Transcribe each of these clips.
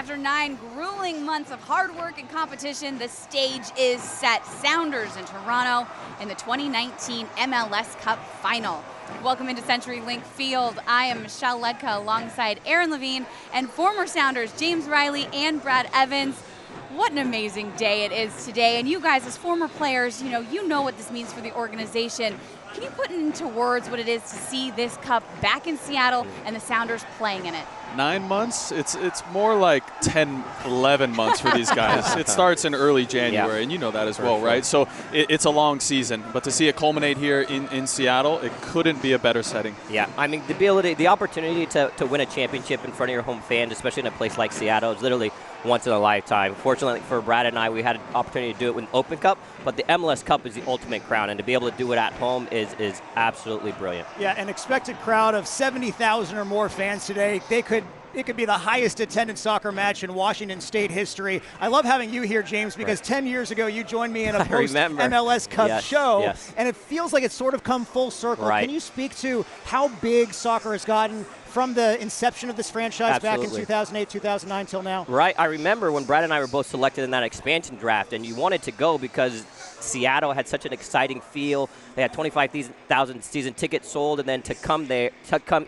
After 9 grueling months of hard work and competition, the stage is set. Sounders in Toronto in the 2019 MLS Cup final. Welcome into CenturyLink Field. I am Michelle Ludtka alongside Aaron Levine and former Sounders James Riley and Brad Evans. What an amazing day it is today. And you guys, as former players, you know what this means for the organization. Can you put into words what it is to see this cup back in Seattle and the Sounders playing in it? 9 months? It's more like 10, 11 months for these guys. It starts in early January, and you know that as well, right? So it's a long season, but to see it culminate here in Seattle, it couldn't be a better setting. Yeah, I mean, the opportunity to win a championship in front of your home fans, especially in a place like Seattle, is literally once in a lifetime. Fortunately for Brad and I, we had an opportunity to do it with Open Cup, but the MLS Cup is the ultimate crown, and to be able to do it at home is absolutely brilliant. Yeah, an expected crowd of 70,000 or more fans today. It could be the highest attended soccer match in Washington State history. I love having you here, James, because 10 years ago you joined me in a post-MLS Cup show, and it feels like it's sort of come full circle. Right. Can you speak to how big soccer has gotten from the inception of this franchise back in 2008, 2009 till now? Right. I remember when Brad and I were both selected in that expansion draft, and you wanted to go because Seattle had such an exciting feel. They had 25,000 season tickets sold, and then to come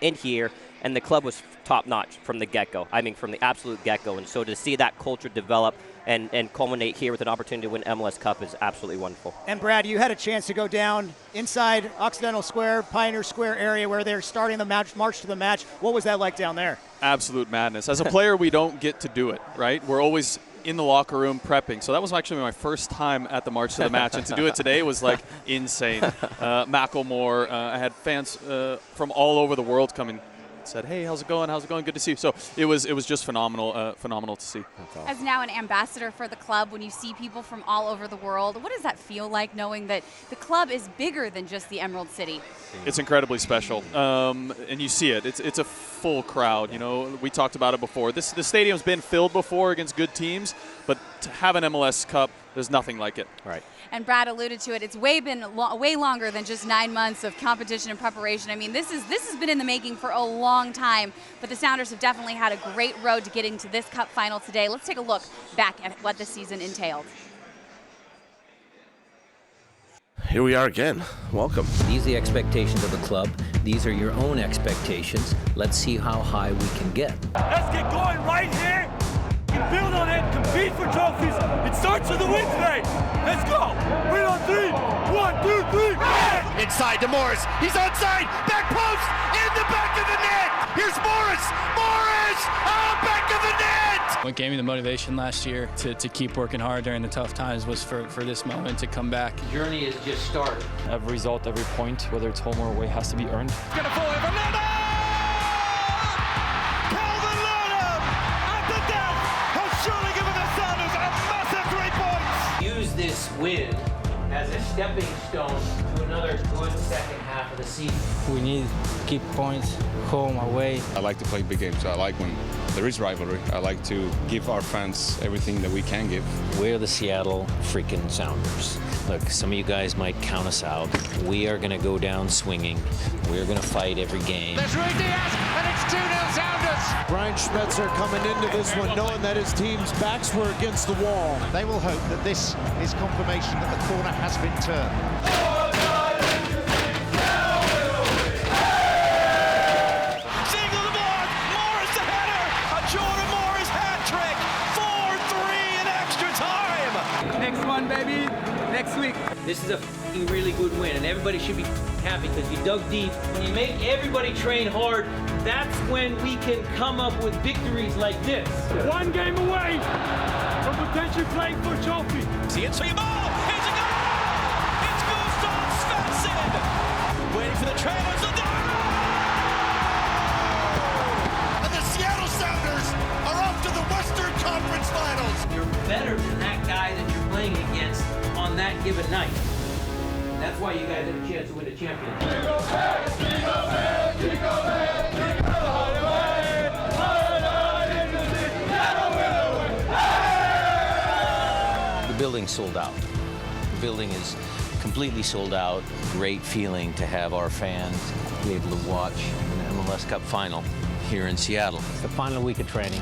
in here, and the club was top-notch from the get-go. I mean, from the absolute get-go. And so to see that culture develop and culminate here with an opportunity to win MLS Cup is absolutely wonderful. And Brad, you had a chance to go down inside Occidental Square, Pioneer Square area where they're starting the march to the match. What was that like down there? Absolute madness. As a player, we don't get to do it, right? We're always in the locker room prepping. So that was actually my first time at the March to the Match, and to do it today was like insane. Macklemore, I had fans from all over the world coming. Said, hey, how's it going? How's it going? Good to see you. So it was just phenomenal, phenomenal to see. Awesome. As now an ambassador for the club, when you see people from all over the world, what does that feel like, knowing that the club is bigger than just the Emerald City? It's incredibly special, and you see it. It's a full crowd. You know, we talked about it before. The stadium's been filled before against good teams, but to have an MLS Cup, there's nothing like it. Right. And Brad alluded to it. It's way longer than just 9 months of competition and preparation. I mean, this has been in the making for a long time, but the Sounders have definitely had a great road to getting to this Cup final today. Let's take a look back at what the season entailed. Here we are again. Welcome. These are the expectations of the club. These are your own expectations. Let's see how high we can get. Let's get going right here. Build on it, compete for trophies. It starts with the win today. Let's go. Win on 3. 1, 2, 3. Inside to Morris. He's onside. Back post. In the back of the net. Here's Morris. Morris. Oh, back of the net. What gave me the motivation last year to keep working hard during the tough times was for this moment to come back. The journey is just started. Every result, every point, whether it's home or away, has to be earned. It's gonna fall over. Use this win as a stepping stone to another good second half of the season. We need to keep points home, away. I like to play big games. I like when there is rivalry. I like to give our fans everything that we can give. We're the Seattle freaking Sounders. Look, some of you guys might count us out. We are going to go down swinging. We're going to fight every game. There's Rui Diaz, and it's 2-0 Sounders. Brian Schmetzer coming into this one knowing that his team's backs were against the wall. They will hope that this is confirmation that the corner has been turned. Next one, baby. Next week. This is a really good win, and everybody should be happy because you dug deep. When you make everybody train hard, that's when we can come up with victories like this. 1 game away from potentially playing for a trophy. See it, so you ball. Here's a goal. It's Gustav Svensson. Waiting for the trailers. And the Seattle Sounders are off to the Western Conference Finals. You're better than that guy that you're playing against on that given night. That's why you guys have a chance to win a championship. The building's sold out. The building is completely sold out. Great feeling to have our fans be able to watch an MLS Cup final here in Seattle. The final week of training.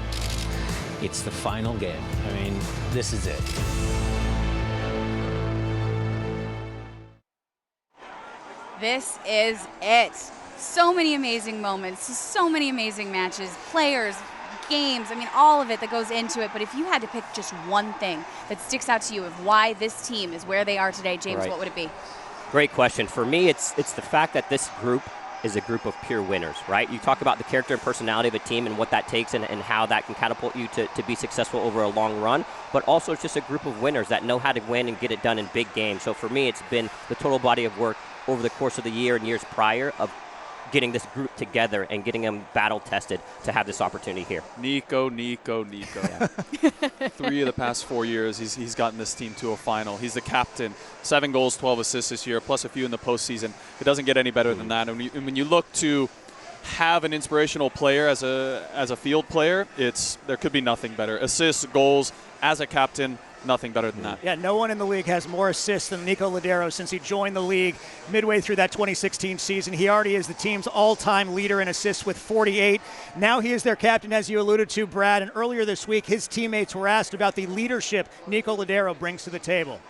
It's the final game. I mean, this is it. This is it. So many amazing moments, so many amazing matches, players, games, I mean, all of it that goes into it. But if you had to pick just one thing that sticks out to you of why this team is where they are today, James, what would it be? Great question. For me, it's the fact that this group is a group of pure winners, right? You talk about the character and personality of a team and what that takes and how that can catapult you to be successful over a long run, but also it's just a group of winners that know how to win and get it done in big games. So for me, it's been the total body of work over the course of the year and years prior of getting this group together and getting them battle-tested to have this opportunity here. Nico. Yeah. 3 of the past 4 years, he's gotten this team to a final. He's the captain. 7 goals, 12 assists this year, plus a few in the postseason. It doesn't get any better than that. And when you look to have an inspirational player as a field player, there could be nothing better. Assists, goals, as a captain, nothing better than that. Yeah, no one in the league has more assists than Nico Lodeiro since he joined the league midway through that 2016 season. He already is the team's all-time leader in assists with 48. Now he is their captain, as you alluded to, Brad. And earlier this week, his teammates were asked about the leadership Nico Lodeiro brings to the table.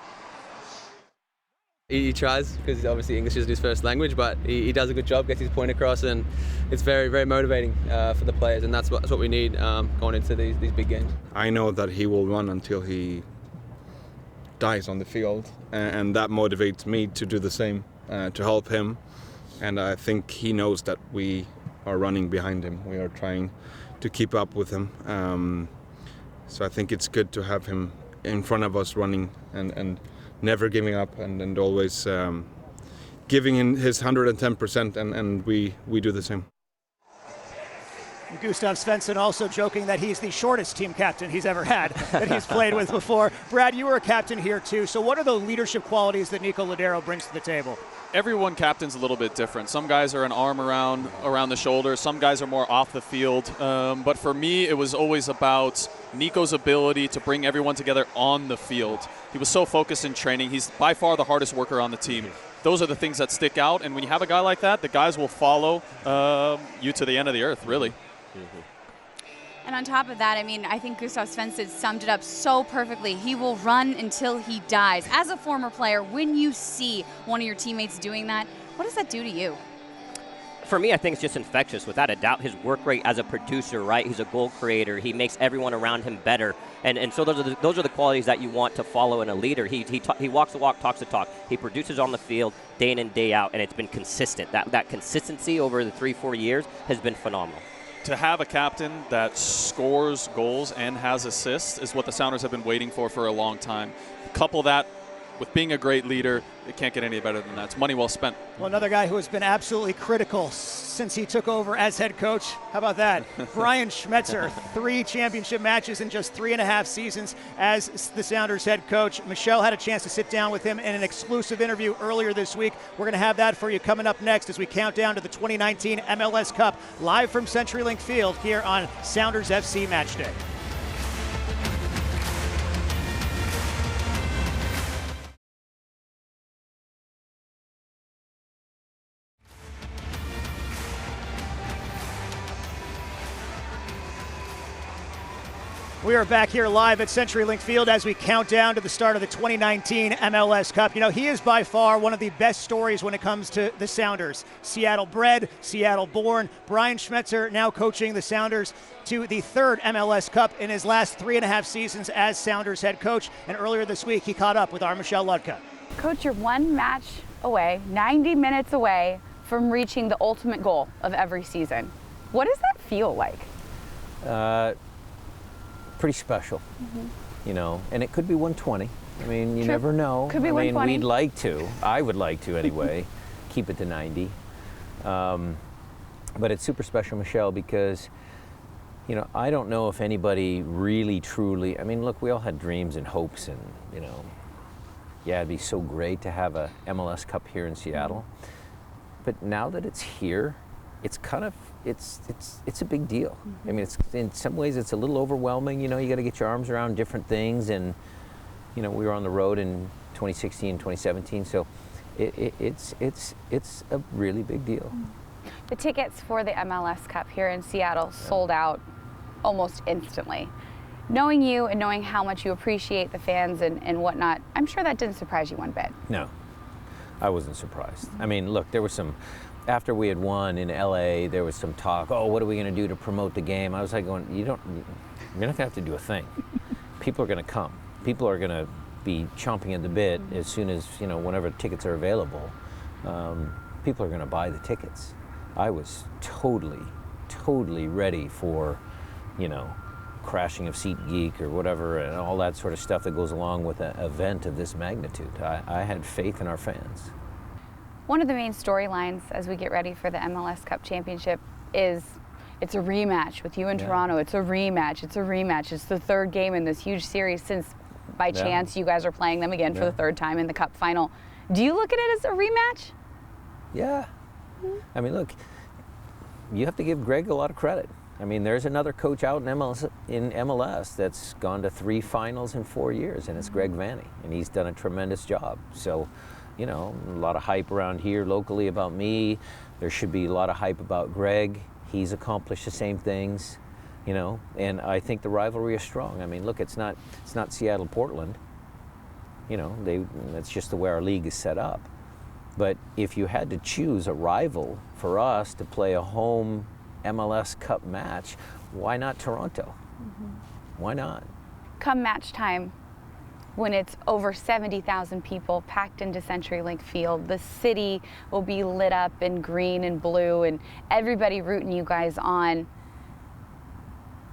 He tries, because obviously English isn't his first language, but he does a good job, gets his point across, and it's very, very motivating for the players, and that's what we need going into these big games. I know that he will run until he dies on the field, and that motivates me to do the same, to help him. And I think he knows that we are running behind him. We are trying to keep up with him. So I think it's good to have him in front of us running and never giving up and always giving in his 110%, and we do the same. Gustav Svensson also joking that he's the shortest team captain he's ever had that he's played with before. Brad, you were a captain here too, so what are the leadership qualities that Nico Lodeiro brings to the table? Everyone captain's a little bit different. Some guys are an arm around the shoulder. Some guys are more off the field. But for me, it was always about Nico's ability to bring everyone together on the field. He was so focused in training. He's by far the hardest worker on the team. Those are the things that stick out. And when you have a guy like that, the guys will follow you to the end of the earth, really. And on top of that, I mean, I think Gustav Svensson summed it up so perfectly. He will run until he dies. As a former player, when you see one of your teammates doing that, what does that do to you? For me, I think it's just infectious, without a doubt. His work rate as a producer, right? He's a goal creator. He makes everyone around him better. And so those are the qualities that you want to follow in a leader. He walks the walk, talks the talk. He produces on the field day in and day out, and it's been consistent. That consistency over the 3-4 years has been phenomenal. To have a captain that scores goals and has assists is what the Sounders have been waiting for a long time. Couple that with being a great leader, it can't get any better than that. It's money well spent. Well, another guy who has been absolutely critical since he took over as head coach. How about that? Brian Schmetzer, 3 championship matches in just 3.5 seasons as the Sounders head coach. Michelle had a chance to sit down with him in an exclusive interview earlier this week. We're going to have that for you coming up next as we count down to the 2019 MLS Cup, live from CenturyLink Field here on Sounders FC Matchday. We are back here live at CenturyLink Field as we count down to the start of the 2019 MLS Cup. You know, he is by far one of the best stories when it comes to the Sounders. Seattle bred, Seattle born. Brian Schmetzer now coaching the Sounders to the 3rd MLS Cup in his last 3.5 seasons as Sounders head coach. And earlier this week, he caught up with our Michelle Ludtka. Coach, you're one match away, 90 minutes away from reaching the ultimate goal of every season. What does that feel like? Pretty special, you know, and it could be 120. I mean, you never know. Could be 120. I mean, we'd like to. I would like to anyway. Keep it to 90. But it's super special, Michelle, because, you know, I don't know if anybody really, truly, I mean, look, we all had dreams and hopes and, you know, yeah, it'd be so great to have a MLS Cup here in Seattle. But now that it's here, it's kind of, it's a big deal. I mean, it's in some ways it's a little overwhelming. You know, you got to get your arms around different things, and you know, we were on the road in 2016, 2017, so it's a really big deal. The tickets for the MLS Cup here in Seattle sold out almost instantly. Knowing you and knowing how much you appreciate the fans and whatnot, I'm sure that didn't surprise you one bit. No, I wasn't surprised. I mean, look, there was some, after we had won in LA, there was some talk, oh, what are we going to do to promote the game? I was like going, you're not going to have to do a thing. People are going to come. People are going to be chomping at the bit as soon as, whenever tickets are available. People are going to buy the tickets. I was totally ready for, crashing of SeatGeek or whatever and all that sort of stuff that goes along with an event of this magnitude. I had faith in our fans. One of the main storylines as we get ready for the MLS Cup Championship is it's a rematch with you in Toronto. It's a rematch. It's a rematch. It's the third game in this huge series since, by chance, you guys are playing them again for the third time in the Cup final. Do you look at it as a rematch? Yeah. I mean, look, you have to give Greg a lot of credit. I mean, there's another coach out in MLS that's gone to 3 finals in 4 years, and it's Greg Vanney, and he's done a tremendous job. So, a lot of hype around here locally about me. There should be a lot of hype about Greg. He's accomplished the same things, and I think the rivalry is strong. I mean, look, it's not Seattle-Portland. That's just the way our league is set up. But if you had to choose a rival for us to play a home MLS Cup match, why not Toronto? Why not? Come match time, when it's over 70,000 people packed into CenturyLink Field, the city will be lit up in green and blue and everybody rooting you guys on.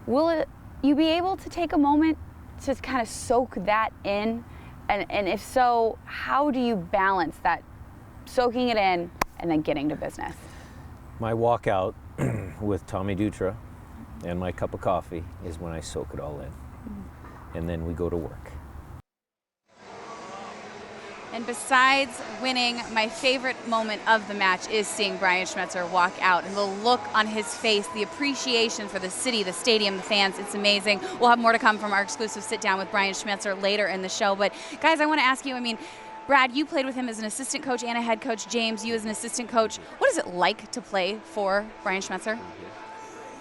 Will you be able to take a moment to kind of soak that in? And if so, how do you balance that, soaking it in and then getting to business? My walkout with Tommy Dutra and my cup of coffee is when I soak it all in. And then we go to work. And besides winning, my favorite moment of the match is seeing Brian Schmetzer walk out and the look on his face, the appreciation for the city, the stadium, the fans. It's amazing. We'll have more to come from our exclusive sit down with Brian Schmetzer later in the show. But guys, I want to ask you, Brad, you played with him as an assistant coach and a head coach. James, you as an assistant coach. What is it like to play for Brian Schmetzer?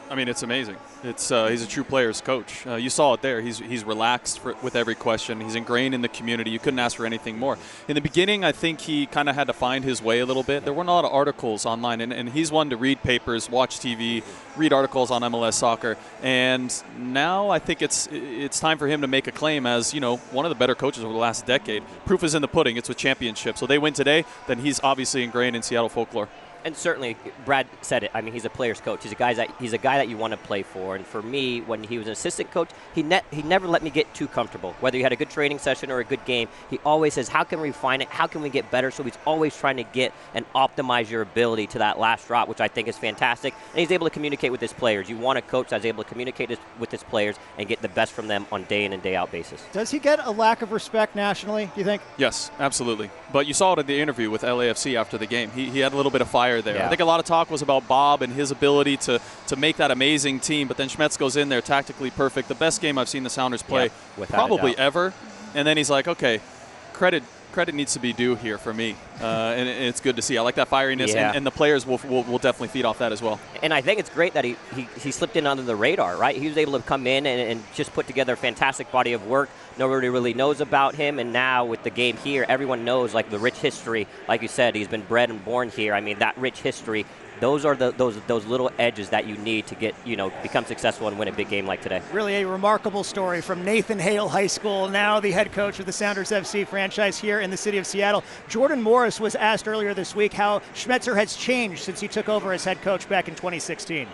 It's amazing. He's a true player's coach. You saw it there. He's relaxed with every question. He's ingrained in the community. You couldn't ask for anything more. In the beginning, I think he kind of had to find his way a little bit. There weren't a lot of articles online, and he's one to read papers, watch TV, read articles on MLS soccer. And now I think it's time for him to make a claim as one of the better coaches over the last decade. Proof is in the pudding. It's with championships. So they win today, then he's obviously ingrained in Seattle folklore. And certainly, Brad said it. He's a player's coach. He's a guy that you want to play for. And for me, when he was an assistant coach, he never let me get too comfortable. Whether you had a good training session or a good game, he always says, how can we refine it? How can we get better? So he's always trying to get and optimize your ability to that last drop, which I think is fantastic. And he's able to communicate with his players. You want a coach that's able to communicate with his players and get the best from them on day in and day out basis. Does he get a lack of respect nationally, do you think? Yes, absolutely. But you saw it in the interview with LAFC after the game. He had a little bit of fire there. Yeah. I think a lot of talk was about Bob and his ability to make that amazing team, but then Schmetz goes in there tactically perfect. The best game I've seen the Sounders play probably ever. And then he's like, okay, credit needs to be due here for me. And it's good to see. I like that fieriness, and the players will definitely feed off that as well. And I think it's great that he slipped in under the radar, right? He was able to come in and just put together a fantastic body of work. Nobody really knows about him, and now with the game here, everyone knows the rich history. Like you said, he's been bred and born here. That rich history. Those are those little edges that you need to get, become successful and win a big game like today. Really a remarkable story from Nathan Hale High School, now the head coach of the Sounders FC franchise here in the city of Seattle. Jordan Morris was asked earlier this week how Schmetzer has changed since he took over as head coach back in 2016.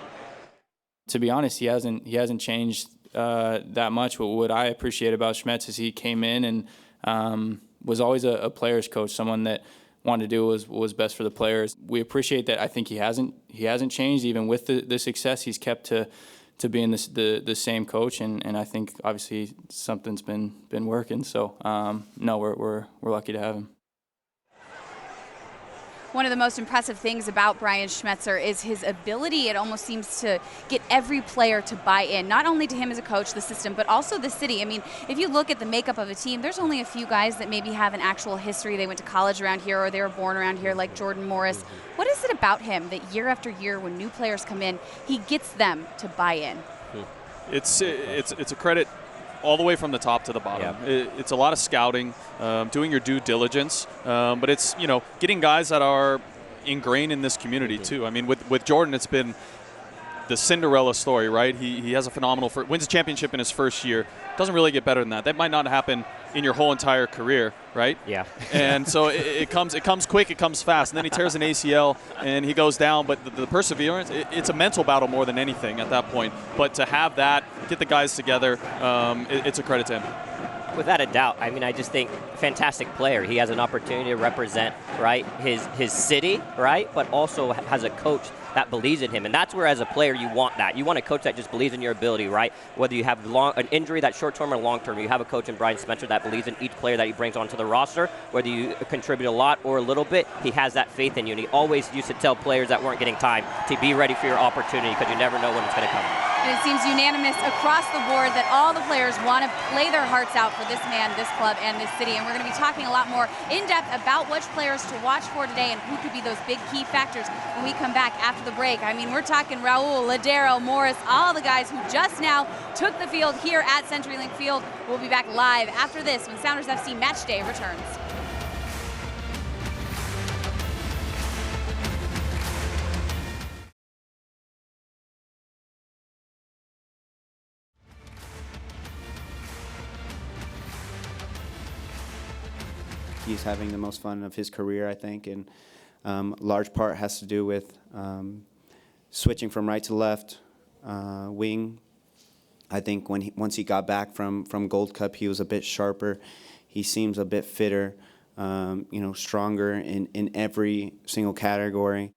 To be honest, he hasn't changed that much. What I appreciate about Schmetz is he came in and was always a player's coach, someone that wanted to do was best for the players. We appreciate that. I think he hasn't changed even with the success. He's kept to being the same coach, and I think obviously something's been working. So no, we're lucky to have him. One of the most impressive things about Brian Schmetzer is his ability. It almost seems to get every player to buy in, not only to him as a coach, the system, but also the city. If you look at the makeup of a team, there's only a few guys that maybe have an actual history. They went to college around here or they were born around here, like Jordan Morris. What is it about him that year after year when new players come in, he gets them to buy in? It's a credit all the way from the top to the bottom. It's a lot of scouting, doing your due diligence, but it's, you know, getting guys that are ingrained in this community too. I mean, with Jordan, it's been the Cinderella story, right? He has a phenomenal wins a championship in his first year. Doesn't really get better than that. That might not happen in your whole entire career, right? Yeah. And so it comes quick, it comes fast, and then he tears an ACL and he goes down. But the perseverance, it's a mental battle more than anything at that point. But to have that, get the guys together, it's a credit to him. Without a doubt. I mean, I just think fantastic player. He has an opportunity to represent, right, his city, right, but also has a coach that believes in him. And that's where, as a player, you want that. You want a coach that just believes in your ability, right? Whether you have an injury that's short-term or long-term, you have a coach in Brian Spencer that believes in each player that he brings onto the roster. Whether you contribute a lot or a little bit, he has that faith in you. And he always used to tell players that weren't getting time to be ready for your opportunity, because you never know when it's going to come. And it seems unanimous across the board that all the players want to play their hearts out for this man, this club, and this city. And we're going to be talking a lot more in depth about which players to watch for today and who could be those big key factors when we come back after the break. I mean, we're talking Raul, Ladero, Morris, all the guys who just now took the field here at CenturyLink Field. We'll be back live after this when Sounders FC Matchday returns. He's having the most fun of his career, I think, and large part has to do with switching from right to left wing. I think once he got back from Gold Cup, he was a bit sharper. He seems a bit fitter, stronger in every single category.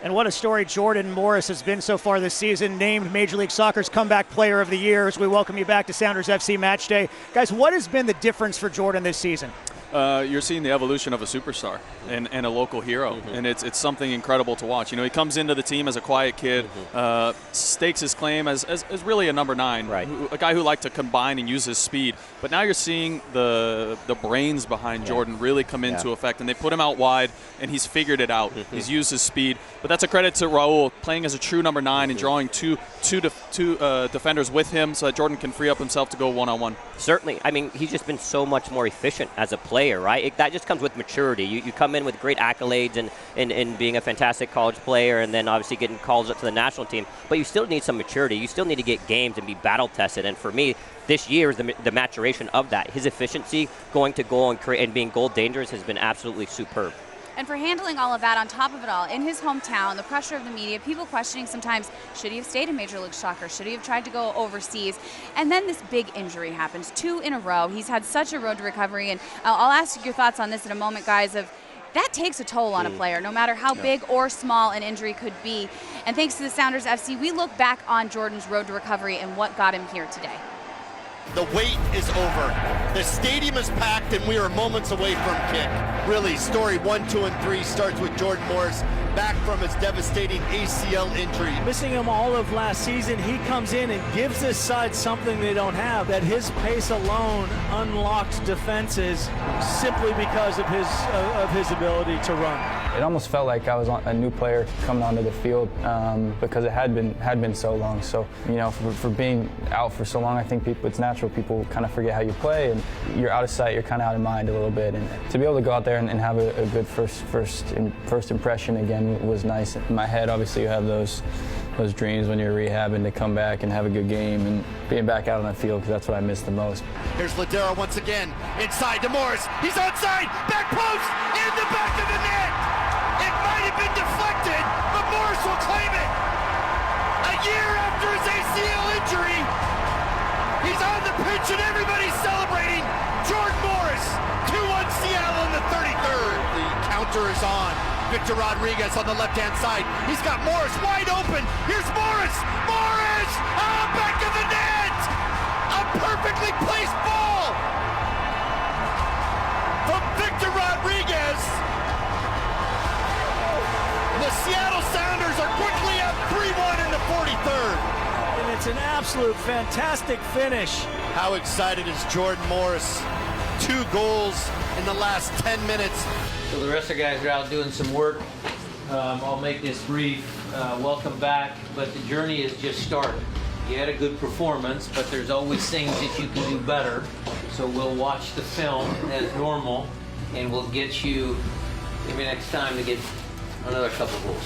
And what a story Jordan Morris has been so far this season, named Major League Soccer's Comeback Player of the Year, as we welcome you back to Sounders FC Matchday. Guys, what has been the difference for Jordan this season? You're seeing the evolution of a superstar and a local hero, and it's something incredible to watch. You know, he comes into the team as a quiet kid, stakes his claim as really a number 9, right. A guy who liked to combine and use his speed. But now you're seeing the brains behind Jordan really come into effect, and they put him out wide, and he's figured it out. He's used his speed. But that's a credit to Raul, playing as a true number 9 and drawing two defenders with him so that Jordan can free up himself to go one-on-one. Certainly. I mean, he's just been so much more efficient as a player, right? That just comes with maturity. You come in with great accolades and being a fantastic college player, and then obviously getting calls up to the national team, but you still need some maturity. You still need to get games and be battle-tested, and for me, this year is the maturation of that. His efficiency, going to goal and being goal dangerous has been absolutely superb. And for handling all of that, on top of it all, in his hometown, the pressure of the media, people questioning sometimes, should he have stayed in Major League Soccer? Should he have tried to go overseas? And then this big injury happens, 2 in a row. He's had such a road to recovery, and I'll ask your thoughts on this in a moment, guys, of that takes a toll on a player, no matter how big or small an injury could be. And thanks to the Sounders FC, we look back on Jordan's road to recovery and what got him here today. The wait is over. The stadium is packed and we are moments away from kick. Really, story 1, 2, and 3 starts with Jordan Morris back from his devastating ACL injury. Missing him all of last season, he comes in and gives this side something they don't have, that his pace alone unlocked defenses simply because of his ability to run. It almost felt like I was a new player coming onto the field because it had been so long. So, for being out for so long, I think it's natural. People kind of forget how you play, and you're out of sight, you're kind of out of mind a little bit. And to be able to go out there and have a good first impression again was nice. In my head, obviously, you have those dreams when you're rehabbing to come back and have a good game and being back out on the field, because that's what I miss the most. Here's Ladero once again, inside to Morris. He's onside, back post, in the back of the net. It might have been deflected, but Morris will claim it. A year after his ACL injury, he's on the pitch and everybody's celebrating. Jordan Morris, 2-1 Seattle in the 33rd. The counter is on. Victor Rodriguez on the left-hand side. He's got Morris wide open. Here's Morris. Morris! Back of the net! A perfectly placed ball from Victor Rodriguez. The Seattle Sounders are quickly up 3-1 in the 43rd. And it's an absolute fantastic finish. How excited is Jordan Morris? 2 goals in the last 10 minutes. So the rest of the guys are out doing some work. I'll make this brief. Welcome back, but the journey is just started. You had a good performance, but there's always things that you can do better. So we'll watch the film as normal, and we'll get you maybe next time to get another couple goals.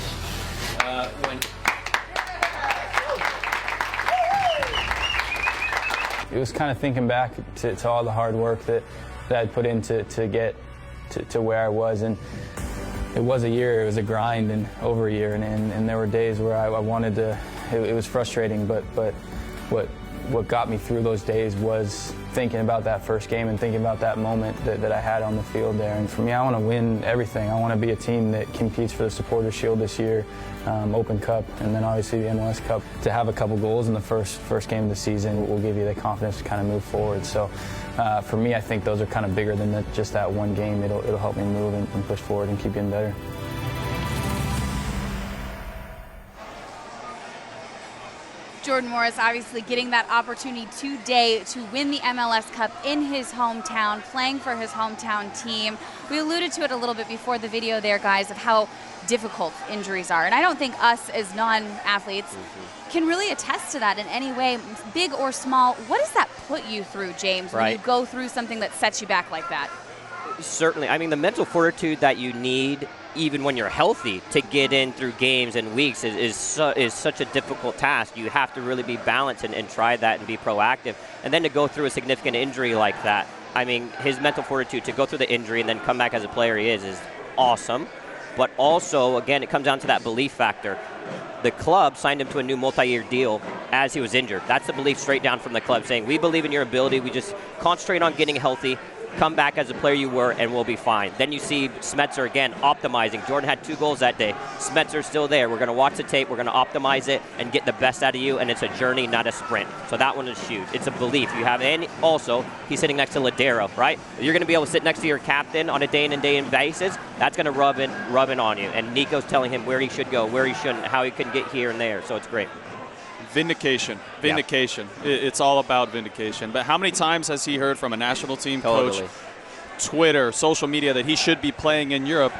It was kind of thinking back to all the hard work that I'd put in to get to where I was, and it was a year, it was a grind, and over a year, and there were days where I wanted to. It was frustrating, but what got me through those days was thinking about that first game and thinking about that moment that I had on the field there. And for me, I want to win everything. I want to be a team that competes for the Supporters Shield this year, Open Cup, and then obviously the MLS Cup. To have a couple goals in the first game of the season will give you the confidence to kind of move forward. So for me, I think those are kind of bigger than just that one game. It'll help me move and push forward and keep getting better. Jordan Morris obviously getting that opportunity today to win the MLS Cup in his hometown, playing for his hometown team. We alluded to it a little bit before the video there, guys, of how difficult injuries are. And I don't think us as non-athletes can really attest to that in any way, big or small. What does that put you through, James, when you go through something that sets you back like that? Certainly. I mean, the mental fortitude that you need even when you're healthy to get in through games and weeks is such a difficult task. You have to really be balanced and try that and be proactive. And then to go through a significant injury like that, I mean, his mental fortitude to go through the injury and then come back as a player he is awesome. But also, again, it comes down to that belief factor. The club signed him to a new multi-year deal as he was injured. That's the belief straight down from the club, saying, we believe in your ability. We just concentrate on getting healthy. Come back as a player you were, and we'll be fine. Then you see Smetzer again optimizing. Jordan had 2 goals that day. Smetzer's still there. We're going to watch the tape. We're going to optimize it and get the best out of you, and it's a journey, not a sprint. So that one is huge. It's a belief you have. And also, he's sitting next to Ladero, right? You're going to be able to sit next to your captain on a day-in and day-in basis. That's going to rub in on you. And Nico's telling him where he should go, where he shouldn't, how he can get here and there. So it's great. Vindication. It's all about vindication. But how many times has he heard from a national team coach, Twitter, social media, that he should be playing in Europe?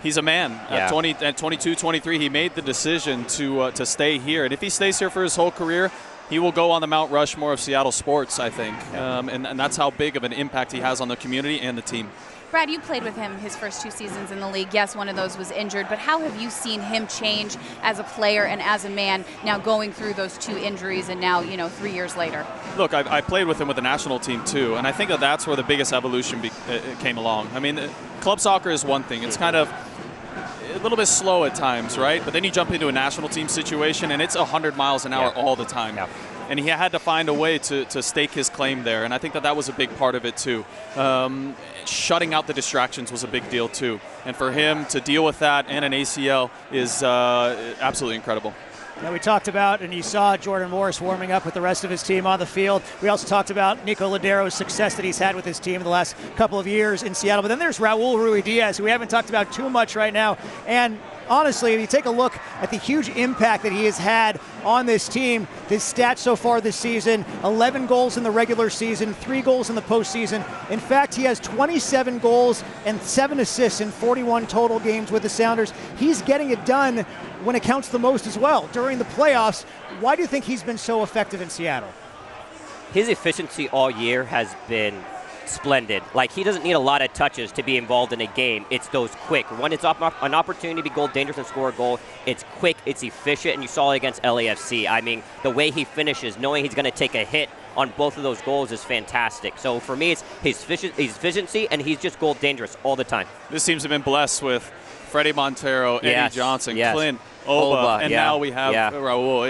He's a man. At 22, 23, he made the decision to stay here. And if he stays here for his whole career, he will go on the Mount Rushmore of Seattle sports, I think. And that's how big of an impact he has on the community and the team. Brad, you played with him his first 2 seasons in the league. Yes, one of those was injured, but how have you seen him change as a player and as a man now going through those 2 injuries and now, 3 years later? Look, I played with him with the national team too, and I think that's where the biggest evolution came along. I mean, club soccer is one thing. It's kind of a little bit slow at times, right? But then you jump into a national team situation, and it's 100 miles an hour all the time. Yeah. And he had to find a way to stake his claim there, and I think that was a big part of it too. Shutting out the distractions was a big deal too, and for him to deal with that and an ACL is absolutely incredible. Now, we talked about, and you saw Jordan Morris warming up with the rest of his team on the field. We also talked about Nico Ladero's success that he's had with his team the last couple of years in Seattle. But then there's Raul Ruidiaz, who we haven't talked about too much right now. And honestly, if you take a look at the huge impact that he has had on this team, his stats so far this season, 11 goals in the regular season, 3 goals in the postseason. In fact, he has 27 goals and 7 assists in 41 total games with the Sounders. He's getting it done when it counts the most as well during the playoffs. Why do you think he's been so effective in Seattle? His efficiency all year has been splendid. Like, he doesn't need a lot of touches to be involved in a game. It's those quick. When it's an opportunity to be goal dangerous and score a goal, it's quick, it's efficient, and you saw it against LAFC. I mean, the way he finishes, knowing he's going to take a hit on both of those goals is fantastic. So for me, it's his efficiency, and he's just goal dangerous all the time. This team's been blessed with Freddie Montero, Eddie Johnson, Clint, Oba, and now we have Raul.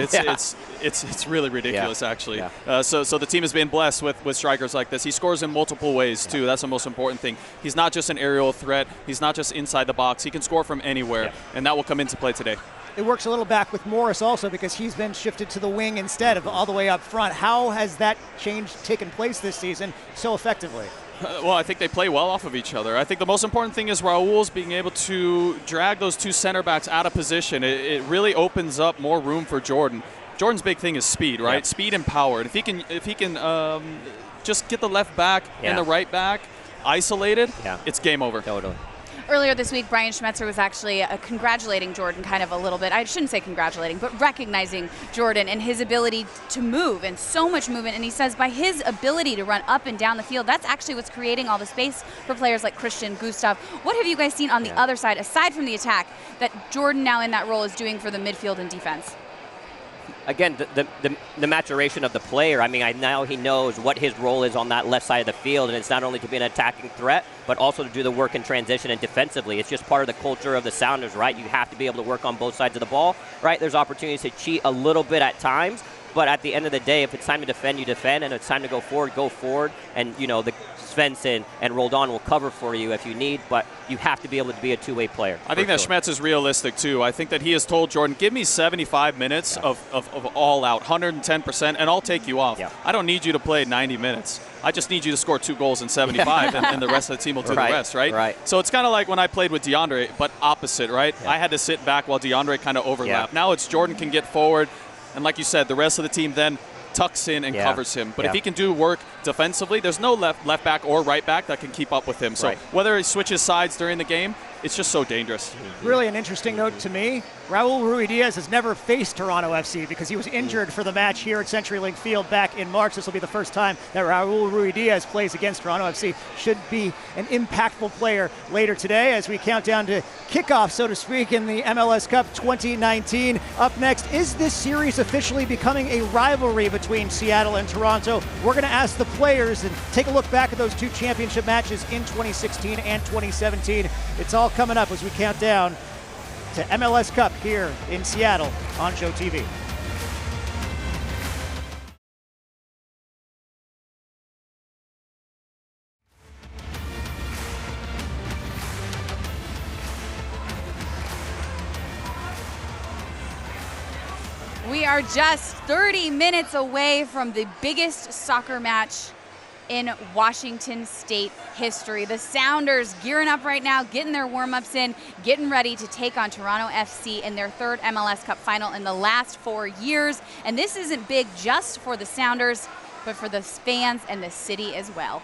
It's really ridiculous, actually. So the team has been blessed with strikers like this. He scores in multiple ways, too. That's the most important thing. He's not just an aerial threat. He's not just inside the box. He can score from anywhere, and that will come into play today. It works a little back with Morris also because he's been shifted to the wing instead of all the way up front. How has that change taken place this season so effectively? Well, I think they play well off of each other. I think the most important thing is Raul's being able to drag those 2 center backs out of position. It really opens up more room for Jordan. Jordan's big thing is speed, right? Speed and power. If he can just get the left back and the right back isolated, it's game over. Totally. Earlier this week, Brian Schmetzer was actually congratulating Jordan kind of a little bit. I shouldn't say congratulating, but recognizing Jordan and his ability to move and so much movement. And he says by his ability to run up and down the field, that's actually what's creating all the space for players like Christian, Gustav. What have you guys seen on the other side, aside from the attack, that Jordan now in that role is doing for the midfield and defense? Again, the maturation of the player. I mean, now he knows what his role is on that left side of the field, and it's not only to be an attacking threat, but also to do the work in transition and defensively. It's just part of the culture of the Sounders, right? You have to be able to work on both sides of the ball, right? There's opportunities to cheat a little bit at times, but at the end of the day, if it's time to defend, you defend, and if it's time to go forward, and, you know, the Svensson and Roldan will cover for you if you need, but you have to be able to be a two-way player. I think that Schmetz is realistic, too. I think that he has told Jordan, give me 75 minutes of all out, 110%, and I'll take you off. Yeah. I don't need you to play 90 minutes. I just need you to score 2 goals in 75, and the rest of the team will do the rest, right? So it's kind of like when I played with DeAndre, but opposite, right? I had to sit back while DeAndre kind of overlapped. Now it's Jordan can get forward, and like you said, the rest of the team then tucks in and covers him. But if he can do work defensively, there's no left back or right back that can keep up with him. So whether he switches sides during the game, it's just so dangerous. Really an interesting note to me, Raul Ruidiaz has never faced Toronto FC because he was injured for the match here at CenturyLink Field back in March. This will be the first time that Raul Ruidiaz plays against Toronto FC. Should be an impactful player later today as we count down to kickoff, so to speak, in the MLS Cup 2019. Up next, is this series officially becoming a rivalry between Seattle and Toronto? We're going to ask the players and take a look back at those 2 championship matches in 2016 and 2017. It's all coming up as we count down to MLS Cup here in Seattle on Show TV. We are just 30 minutes away from the biggest soccer match in Washington State history. The Sounders gearing up right now, getting their warm-ups in, getting ready to take on Toronto FC in their 3rd MLS Cup final in the last 4 years. And this isn't big just for the Sounders, but for the fans and the city as well.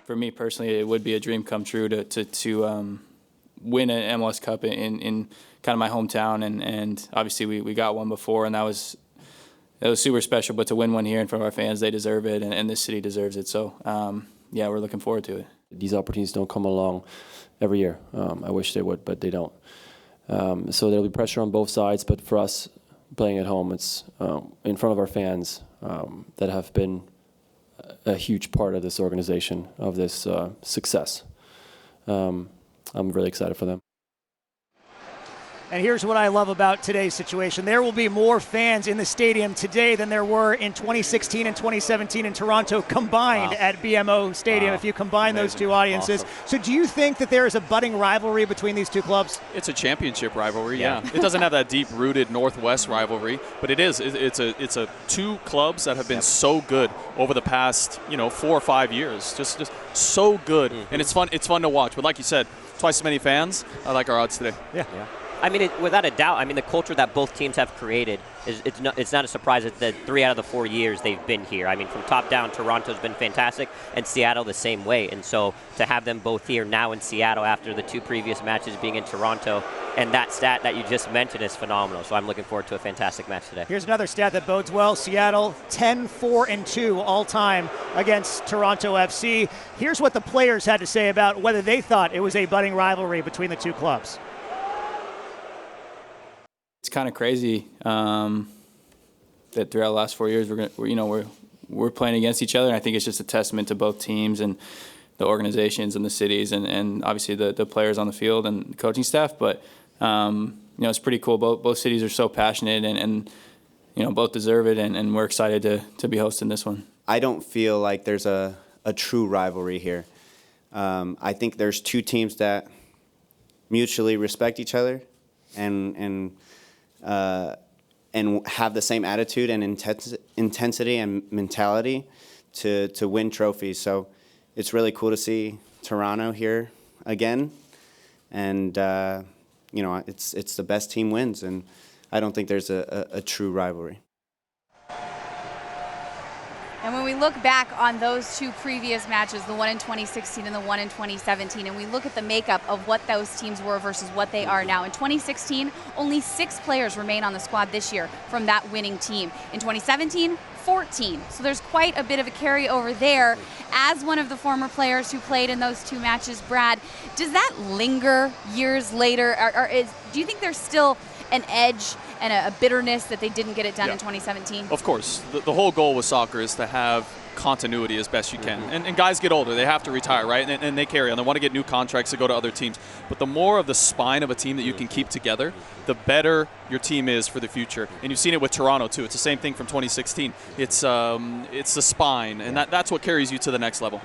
For me personally, it would be a dream come true to win an MLS Cup in kind of my hometown, and obviously we got one before, and it was super special. But to win one here in front of our fans, they deserve it, and this city deserves it. So yeah, we're looking forward to it. These opportunities don't come along every year. I wish they would, but they don't. So there'll be pressure on both sides, but for us playing at home, it's in front of our fans that have been a huge part of this organization, of this success. I'm really excited for them. And here's what I love about today's situation. There will be more fans in the stadium today than there were in 2016 and 2017 in Toronto combined at BMO Stadium, if you combine those two audiences. Awesome. So do you think that there is a budding rivalry between these two clubs? It's a championship rivalry, yeah. It doesn't have that deep-rooted Northwest rivalry, but it is. It's a 2 clubs that have been so good over the past 4 or 5 years. Just so good. And it's fun to watch. But like you said, twice as many fans. I like our odds today. Yeah. I mean, without a doubt, I mean, the culture that both teams have created, it's not a surprise that 3 out of the 4 years they've been here. I mean, from top down, Toronto's been fantastic, and Seattle the same way. And so to have them both here now in Seattle after the 2 previous matches being in Toronto, and that stat that you just mentioned is phenomenal. So I'm looking forward to a fantastic match today. Here's another stat that bodes well. Seattle 10-4-2 all-time against Toronto FC. Here's what the players had to say about whether they thought it was a budding rivalry between the 2 clubs. It's kind of crazy that throughout the last 4 years we're playing against each other, and I think it's just a testament to both teams and the organizations and the cities and obviously the players on the field and the coaching staff. But it's pretty cool. Both cities are so passionate and both deserve it, and we're excited to be hosting this one. I don't feel like there's a true rivalry here. I think there's 2 teams that mutually respect each other and have the same attitude and intensity and mentality to win trophies. So it's really cool to see Toronto here again, and it's the best team wins, and I don't think there's a true rivalry. And when we look back on those two previous matches, the one in 2016 and the one in 2017, and we look at the makeup of what those teams were versus what they are now. In 2016, only 6 players remain on the squad this year from that winning team. In 2017, 14. So there's quite a bit of a carryover there. As one of the former players who played in those 2 matches, Brad, does that linger years later? Do you think there's still an edge and a bitterness that they didn't get it done in 2017? Of course. The whole goal with soccer is to have continuity as best you can. And guys get older. They have to retire, right? And they carry on. They want to get new contracts to go to other teams. But the more of the spine of a team that you can keep together, the better your team is for the future. And you've seen it with Toronto, too. It's the same thing from 2016. It's the spine, and that's what carries you to the next level.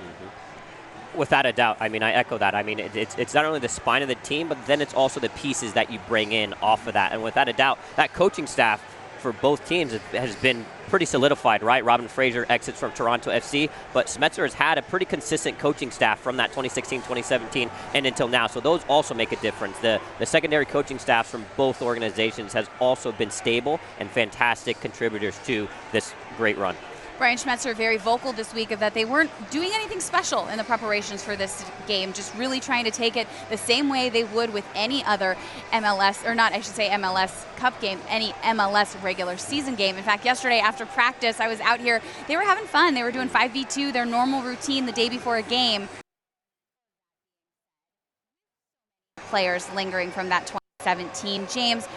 Without a doubt. I mean, I echo that. I mean, it's not only the spine of the team, but then it's also the pieces that you bring in off of that. And without a doubt, that coaching staff for both teams has been pretty solidified, right? Robin Fraser exits from Toronto FC, but Schmetzer has had a pretty consistent coaching staff from that 2016, 2017, and until now. So those also make a difference. The secondary coaching staffs from both organizations has also been stable and fantastic contributors to this great run. Brian Schmetzer very vocal this week of that they weren't doing anything special in the preparations for this game, just really trying to take it the same way they would with any other MLS, or not, I should say MLS Cup game, any MLS regular season game. In fact, yesterday after practice, I was out here, they were having fun. They were doing 5v2, their normal routine the day before a game. Players lingering from that 2017. James,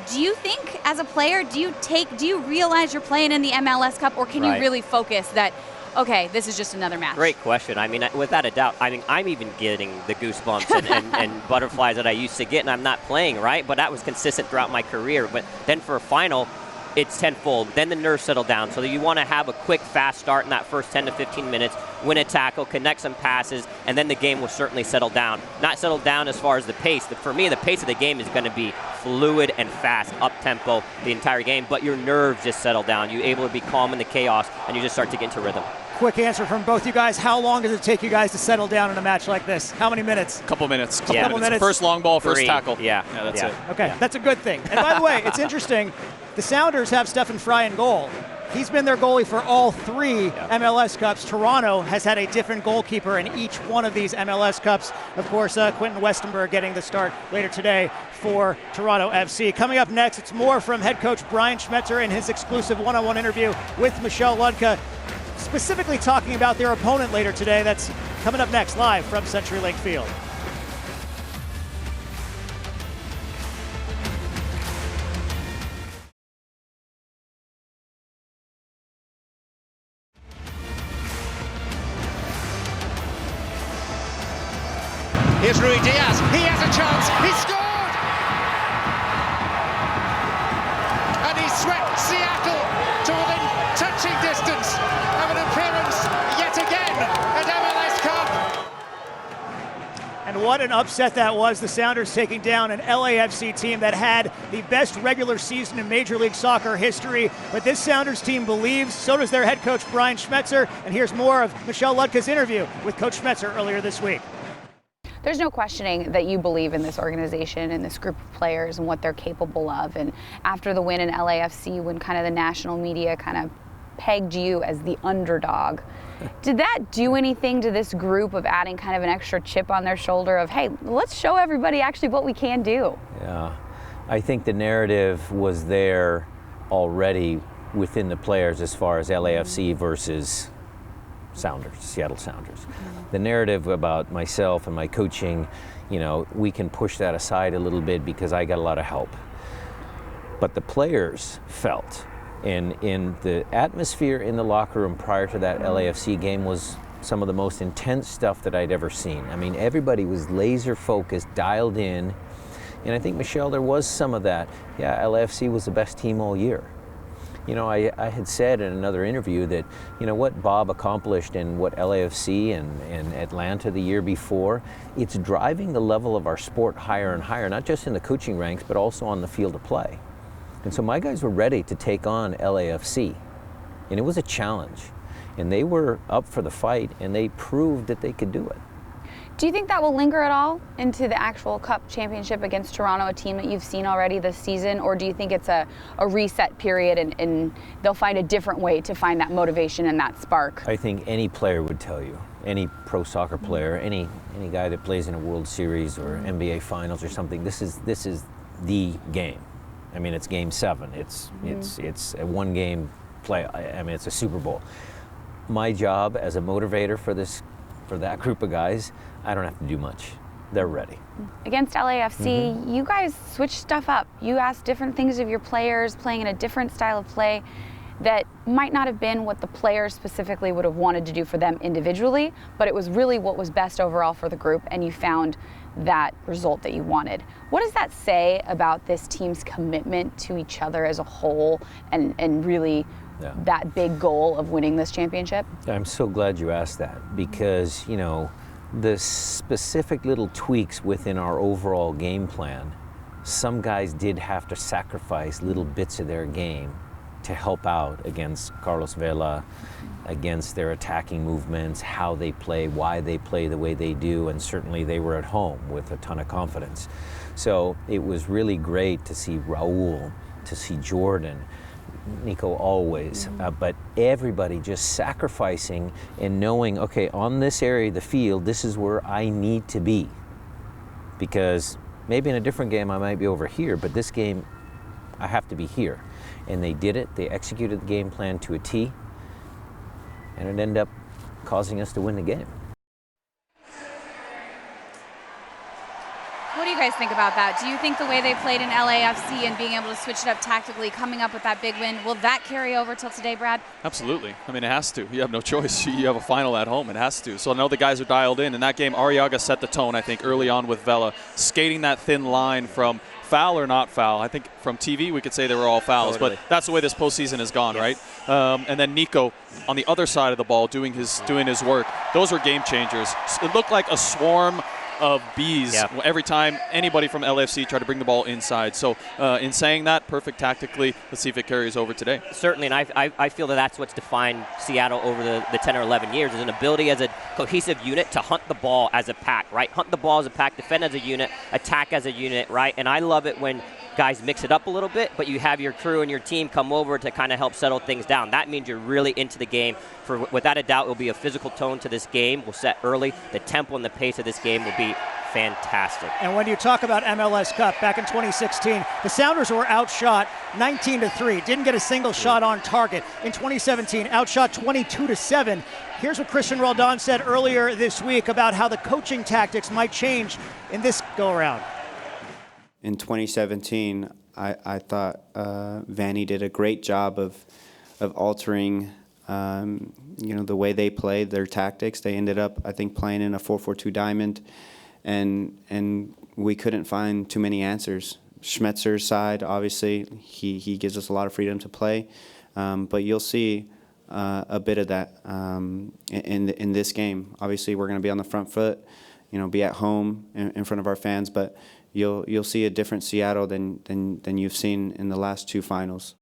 do you think as a player, do you realize you're playing in the MLS Cup, or can you really focus that, okay, this is just another match? Great question. I mean, without a doubt, I mean, I'm even getting the goosebumps and butterflies that I used to get, and I'm not playing, right? But that was consistent throughout my career. But then for a final, it's tenfold. Then the nerves settle down. So that you want to have a quick, fast start in that first 10 to 15 minutes, win a tackle, connect some passes, and then the game will certainly settle down. Not settle down as far as the pace. For me, the pace of the game is going to be fluid and fast, up-tempo the entire game, but your nerves just settle down. You're able to be calm in the chaos, and you just start to get into rhythm. Quick answer from both you guys. How long does it take you guys to settle down in a match like this? How many minutes? Couple minutes. Couple minutes. First long ball, first 3. tackle. Yeah, that's it. Okay, that's a good thing. And by the way, it's interesting. The Sounders have Stephen Fry in goal. He's been their goalie for all 3 MLS Cups. Toronto has had a different goalkeeper in each one of these MLS Cups. Of course, Quentin Westenberg getting the start later today for Toronto FC. Coming up next, it's more from head coach Brian Schmetzer in his exclusive one-on-one interview with Michelle Ludtka, specifically talking about their opponent later today. That's coming up next, live from CenturyLink Field. Here's Rui Diaz. He has a chance. He scored! And he swept Seattle to within touching distance of an appearance yet again at MLS Cup. And what an upset that was. The Sounders taking down an LAFC team that had the best regular season in Major League Soccer history. But this Sounders team believes, so does their head coach Brian Schmetzer. And here's more of Michelle Ludtka's interview with Coach Schmetzer earlier this week. There's no questioning that you believe in this organization and this group of players and what they're capable of. And after the win in LAFC, when kind of the national media kind of pegged you as the underdog, did that do anything to this group of adding kind of an extra chip on their shoulder of, hey, let's show everybody actually what we can do? Yeah, I think the narrative was there already within the players as far as LAFC versus Sounders, Seattle Sounders. The narrative about myself and my coaching, you know, we can push that aside a little bit because I got a lot of help. But the players felt, and in the atmosphere in the locker room prior to that LAFC game was some of the most intense stuff that I'd ever seen. I mean, everybody was laser focused, dialed in, and I think, Michelle, there was some of that. Yeah, LAFC was the best team all year. You know, I had said in another interview that, you know, what Bob accomplished in what LAFC and Atlanta the year before, it's driving the level of our sport higher and higher, not just in the coaching ranks, but also on the field of play. And so my guys were ready to take on LAFC, and it was a challenge. And they were up for the fight, and they proved that they could do it. Do you think that will linger at all into the actual Cup championship against Toronto, a team that you've seen already this season? Or do you think it's a reset period and they'll find a different way to find that motivation and that spark? I think any player would tell you, any pro soccer player, any guy that plays in a World Series or NBA Finals or something, this is the game. I mean, it's Game 7. It's a one-game play. I mean, it's a Super Bowl. My job as a motivator for that group of guys, I don't have to do much. They're ready. Against LAFC, you guys switched stuff up. You asked different things of your players, playing in a different style of play that might not have been what the players specifically would have wanted to do for them individually, but it was really what was best overall for the group, and you found that result that you wanted. What does that say about this team's commitment to each other as a whole and really that big goal of winning this championship? I'm so glad you asked that, because, you know, the specific little tweaks within our overall game plan, some guys did have to sacrifice little bits of their game to help out against Carlos Vela, against their attacking movements, how they play, why they play the way they do, and certainly they were at home with a ton of confidence. So it was really great to see Raul, to see Jordan, Nico always, but everybody just sacrificing and knowing, okay, on this area of the field, this is where I need to be. Because maybe in a different game I might be over here, but this game I have to be here. And they did it, they executed the game plan to a T, and it ended up causing us to win the game. What do you guys think about that? Do you think the way they played in LAFC and being able to switch it up tactically, coming up with that big win, will that carry over till today, Brad? Absolutely. I mean, it has to. You have no choice. You have a final at home. It has to. So I know the guys are dialed in. In that game, Arriaga set the tone, I think, early on with Vela, skating that thin line from foul or not foul. I think from TV we could say they were all fouls, but that's the way this postseason has gone, right? And then Nico on the other side of the ball doing his work. Those were game changers. It looked like a swarm of bees every time anybody from LAFC tried to bring the ball inside. So in saying that, perfect tactically. Let's see if it carries over today. Certainly, and I feel that that's what's defined Seattle over the 10 or 11 years, is an ability as a cohesive unit to hunt the ball as a pack, right? Hunt the ball as a pack, defend as a unit, attack as a unit, right? And I love it when guys mix it up a little bit, but you have your crew and your team come over to kind of help settle things down. That means you're really into the game. Without a doubt, it will be a physical tone to this game. We'll set early. The tempo and the pace of this game will be fantastic. And when you talk about MLS Cup, back in 2016, the Sounders were outshot 19-3, didn't get a single shot on target. In 2017, outshot 22-7. Here's what Christian Roldan said earlier this week about how the coaching tactics might change in this go-around. In 2017, I thought Vanny did a great job of altering the way they played, their tactics. They ended up, I think, playing in a 4-4-2 diamond, and we couldn't find too many answers. Schmetzer's side, obviously, he gives us a lot of freedom to play, but you'll see a bit of that in this game. Obviously, we're going to be on the front foot, be at home in front of our fans, but you'll see a different Seattle than you've seen in the last two finals.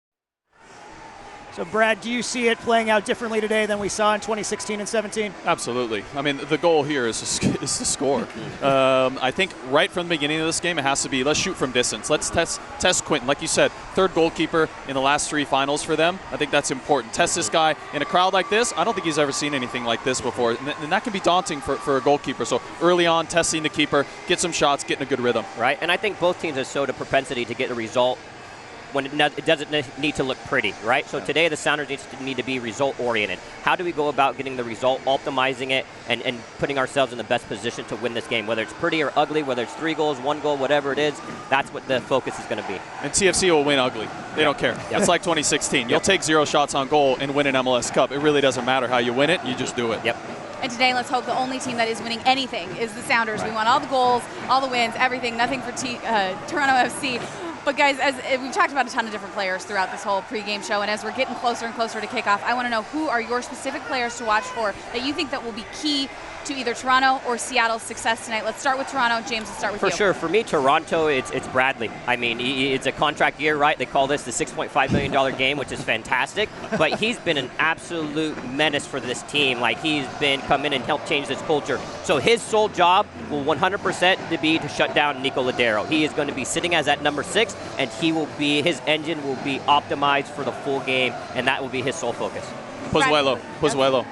So, Brad, do you see it playing out differently today than we saw in 2016 and 17? Absolutely. I mean, the goal here is to score. I think right from the beginning of this game, it has to be, let's shoot from distance. Let's test Quinton. Like you said, third goalkeeper in the last three finals for them. I think that's important. Test this guy in a crowd like this. I don't think he's ever seen anything like this before. And that can be daunting for a goalkeeper. So early on, testing the keeper, get some shots, get in a good rhythm. Right, and I think both teams have showed a propensity to get a result when it doesn't need to look pretty, right? So today the Sounders need to be result-oriented. How do we go about getting the result, optimizing it, and putting ourselves in the best position to win this game? Whether it's pretty or ugly, whether it's 3 goals, 1 goal, whatever it is, that's what the focus is going to be. And TFC will win ugly. They don't care. Yep. It's like 2016. You'll take 0 shots on goal and win an MLS Cup. It really doesn't matter how you win it. You just do it. Yep. And today, let's hope the only team that is winning anything is the Sounders. Right. We want all the goals, all the wins, everything, nothing for Toronto FC. But guys, as we've talked about a ton of different players throughout this whole pregame show, and as we're getting closer and closer to kickoff, I want to know who are your specific players to watch for that you think that will be key to either Toronto or Seattle's success tonight? Let's start with Toronto. James, let's start with you. For sure. For me, Toronto, it's Bradley. I mean, it's a contract year, right? They call this the $6.5 million game, which is fantastic. But he's been an absolute menace for this team. Like, he's been come in and helped change this culture. So his sole job will 100% be to shut down Nico Ladero. He is going to be sitting as at number 6, and his engine will be optimized for the full game, and that will be his sole focus. Pozuelo.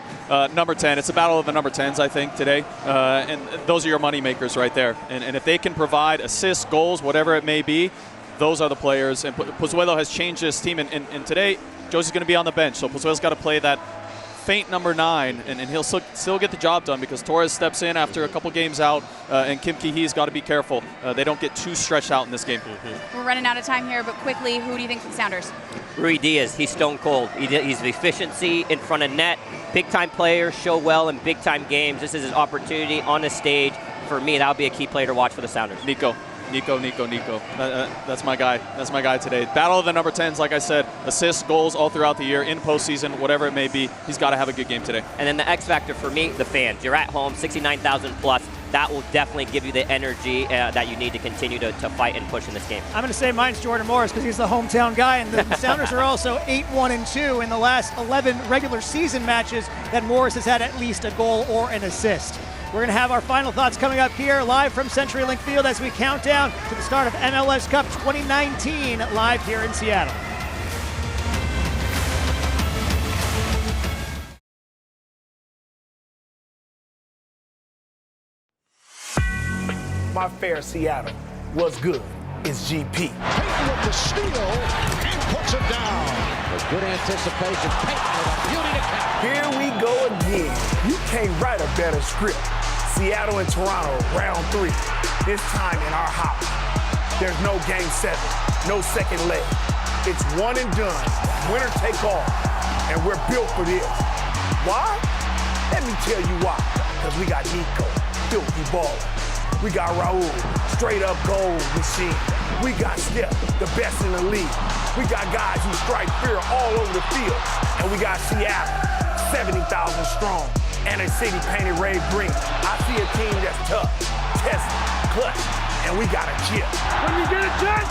Number 10. It's a battle of the number 10s, I think, today. And those are your money makers right there. And if they can provide assists, goals, whatever it may be, those are the players. And Pozuelo has changed his team. And today, Josie's going to be on the bench. So Pozuelo's got to play that faint number 9, and he'll still get the job done because Torres steps in after a couple games out, and Kim Ki-hee's got to be careful. They don't get too stretched out in this game. We're running out of time here, but quickly, who do you think for the Sounders? Rui Diaz, he's stone cold. He's the efficiency in front of net. Big-time player, show well in big-time games. This is his opportunity on the stage. For me, that would be a key player to watch for the Sounders. Nico. That's my guy. That's my guy today. Battle of the number 10s, like I said. Assists, goals all throughout the year, in postseason, whatever it may be. He's got to have a good game today. And then the X factor for me, the fans. You're at home, 69,000 plus. That will definitely give you the energy that you need to continue to fight and push in this game. I'm going to say mine's Jordan Morris because he's the hometown guy, and the Sounders are also 8-1-2 in the last 11 regular season matches that Morris has had at least a goal or an assist. We're going to have our final thoughts coming up here live from CenturyLink Field as we count down to the start of MLS Cup 2019 live here in Seattle. My fair Seattle was good. It's GP. Payton with the steal and puts it down. With good anticipation, Payton with a beauty to catch. Here we go again. You can't write a better script. Seattle and Toronto, round 3. This time in our house. There's no game 7, no second leg. It's one and done, winner take all. And we're built for this. Why? Let me tell you why. Because we got Nico, filthy baller. We got Raul, straight up goal machine. We got Steph, the best in the league. We got guys who strike fear all over the field. And we got Seattle, 70,000 strong, and a city painted rave green. I see a team that's tough, tested, clutch, and we got a chip. When you get a chance,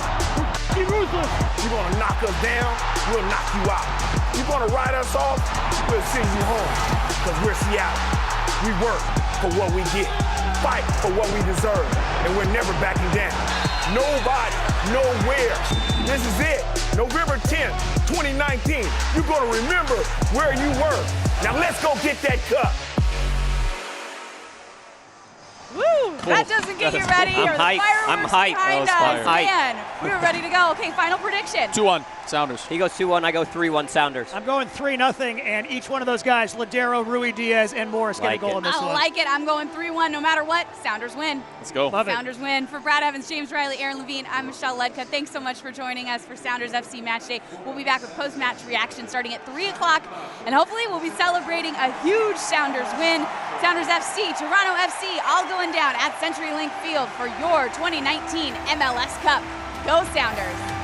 we're ruthless. You're gonna knock us down, we'll knock you out. You're gonna write us off, we'll send you home. Because we're Seattle. We work for what we get. Fight for what we deserve, and we're never backing down. Nobody, nowhere. This is it. November 10th, 2019. You're gonna remember where you were. Now let's go get that cup. Woo! That doesn't get you ready. I'm hyped. I'm hyped. Man, we were ready to go. Okay, final prediction. 2-1, Sounders. He goes 2-1, I go 3-1, Sounders. I'm going 3-0, and each one of those guys, Ladero, Rui Diaz, and Morris, get a goal in this one. I like it. I'm going 3-1 no matter what. Sounders win. Let's go. Love Sounders win. For Brad Evans, James Riley, Aaron Levine, I'm Michelle Ludtka. Thanks so much for joining us for Sounders FC Matchday. We'll be back with post-match reaction starting at 3 o'clock, and hopefully we'll be celebrating a huge Sounders win. Sounders FC, Toronto FC, all going down at CenturyLink Field for your 2019 MLS Cup. Go Sounders!